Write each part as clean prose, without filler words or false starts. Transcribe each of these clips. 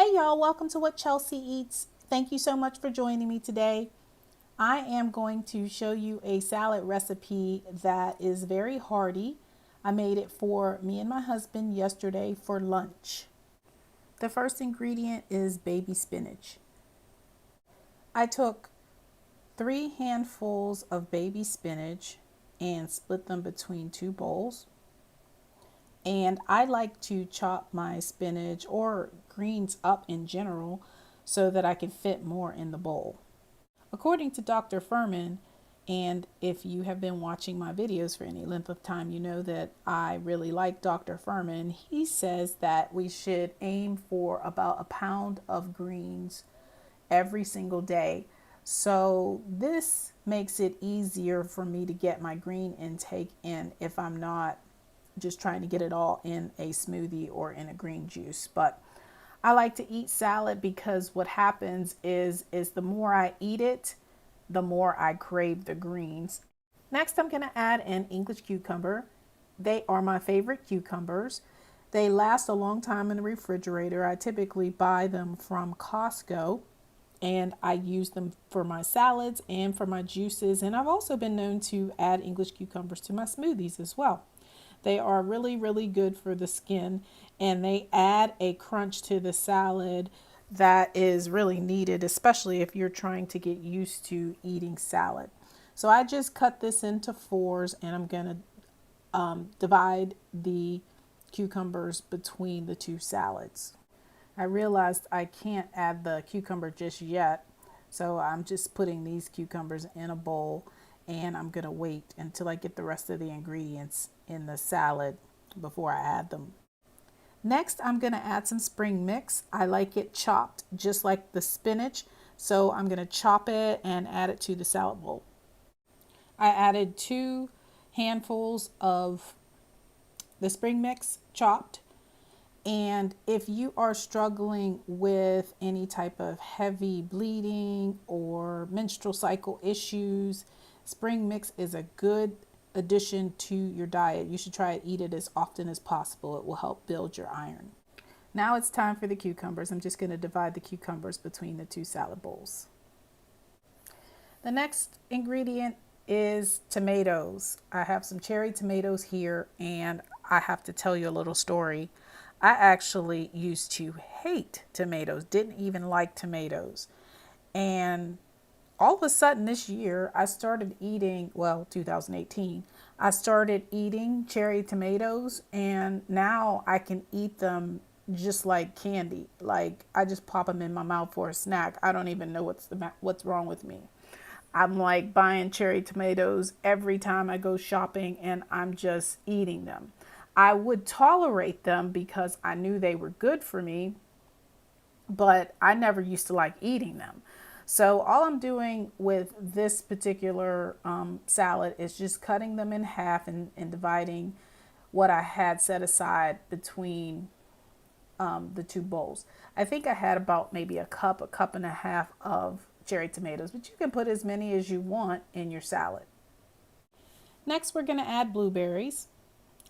Hey y'all, welcome to What Chelsea Eats. Thank you so much for joining me today. I am going to show you a salad recipe that is very hearty. I made it for me and my husband yesterday for lunch. The first ingredient is baby spinach. I took 3 handfuls of baby spinach and split them between 2 bowls. And I like to chop my spinach or greens up in general so that I can fit more in the bowl. According to Dr. Furman, and if you have been watching my videos for any length of time, you know that I really like Dr. Furman. He says that we should aim for about a pound of greens every single day. So this makes it easier for me to get my green intake in if I'm not just trying to get it all in a smoothie or in a green juice. But I like to eat salad because what happens is the more I eat it, the more I crave the greens. Next, I'm going to add an English cucumber. They are my favorite cucumbers. They last a long time in the refrigerator. I typically buy them from Costco and I use them for my salads and for my juices. And I've also been known to add English cucumbers to my smoothies as well. They are really, really good for the skin and they add a crunch to the salad that is really needed, especially if you're trying to get used to eating salad. So I just cut this into fours and I'm going to divide the cucumbers between the 2 salads. I realized I can't add the cucumber just yet, so I'm just putting these cucumbers in a bowl and I'm going to wait until I get the rest of the ingredients in the salad before I add them. Next, I'm going to add some spring mix. I like it chopped just like the spinach, so I'm going to chop it and add it to the salad bowl. I added 2 handfuls of the spring mix chopped. And if you are struggling with any type of heavy bleeding or menstrual cycle issues, spring mix is a good addition to your diet. You should try to eat it as often as possible. It will help build your iron. Now it's time for the cucumbers. I'm just going to divide the cucumbers between the 2 salad bowls. The next ingredient is tomatoes. I have some cherry tomatoes here and I have to tell you a little story. I actually used to hate tomatoes, didn't even like tomatoes. And all of a sudden this year, I started eating, 2018, I started eating cherry tomatoes and now I can eat them just like candy. Like I just pop them in my mouth for a snack. I don't even know what's wrong with me. I'm like buying cherry tomatoes every time I go shopping and I'm just eating them. I would tolerate them because I knew they were good for me, but I never used to like eating them. So all I'm doing with this particular salad is just cutting them in half and dividing what I had set aside between the 2 bowls. I think I had about maybe a cup and a half of cherry tomatoes, but you can put as many as you want in your salad. Next, we're going to add blueberries.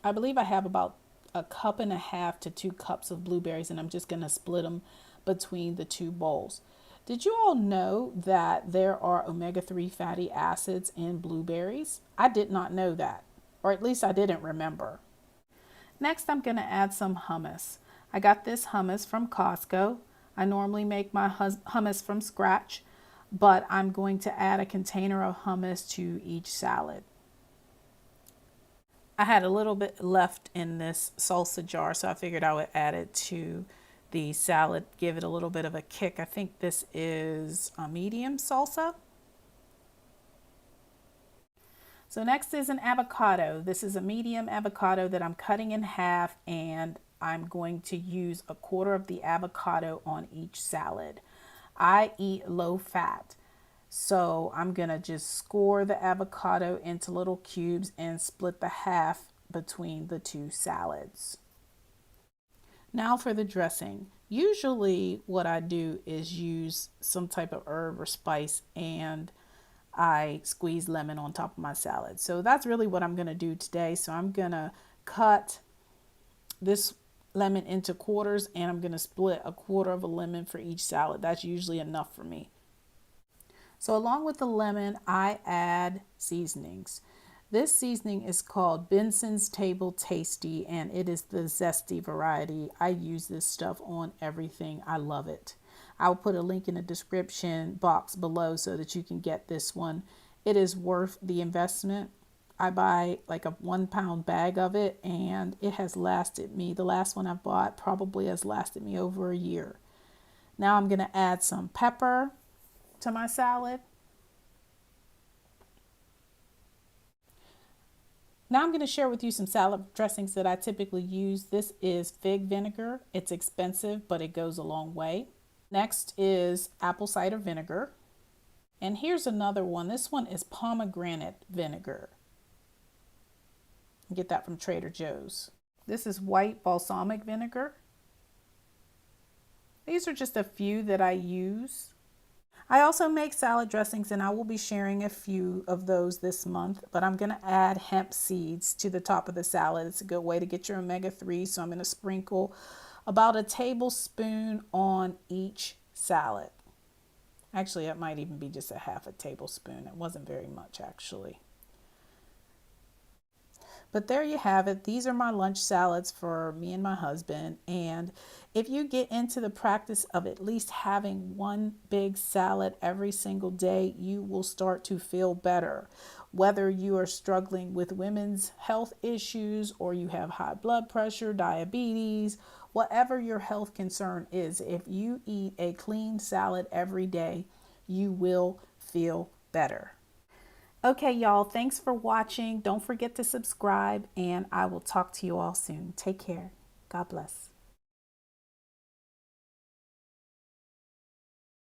I believe I have about a cup and a half to 2 cups of blueberries, and I'm just going to split them between the 2 bowls. Did you all know that there are omega-3 fatty acids in blueberries? I did not know that, or at least I didn't remember. Next, I'm going to add some hummus. I got this hummus from Costco. I normally make my hummus from scratch, but I'm going to add a container of hummus to each salad. I had a little bit left in this salsa jar, so I figured I would add it to the salad, give it a little bit of a kick. I think this is a medium salsa. So next is an avocado. This is a medium avocado that I'm cutting in half, and I'm going to use a quarter of the avocado on each salad. I eat low fat. So I'm going to just score the avocado into little cubes and split the half between the 2 salads. Now for the dressing. Usually what I do is use some type of herb or spice and I squeeze lemon on top of my salad. So that's really what I'm going to do today. So I'm going to cut this lemon into quarters, and I'm going to split a quarter of a lemon for each salad. That's usually enough for me. So along with the lemon, I add seasonings. This seasoning is called Benson's Table Tasty, and it is the zesty variety. I use this stuff on everything. I love it. I'll put a link in the description box below so that you can get this one. It is worth the investment. I buy like a 1 pound bag of it, and it has lasted me. The last one I bought probably has lasted me over a year. Now I'm going to add some pepper to my salad. Now I'm going to share with you some salad dressings that I typically use. This is fig vinegar. It's expensive, but it goes a long way. Next is apple cider vinegar. And here's another one. This one is pomegranate vinegar. Get that from Trader Joe's. This is white balsamic vinegar. These are just a few that I use. I also make salad dressings, and I will be sharing a few of those this month, but I'm going to add hemp seeds to the top of the salad. It's a good way to get your omega-3, so I'm going to sprinkle about a tablespoon on each salad. Actually, it might even be just a half a tablespoon. It wasn't very much, actually. But there you have it. These are my lunch salads for me and my husband. And if you get into the practice of at least having one big salad every single day, you will start to feel better. Whether you are struggling with women's health issues or you have high blood pressure, diabetes, whatever your health concern is, if you eat a clean salad every day, you will feel better. Okay, y'all, thanks for watching. Don't forget to subscribe, and I will talk to you all soon. Take care. God bless.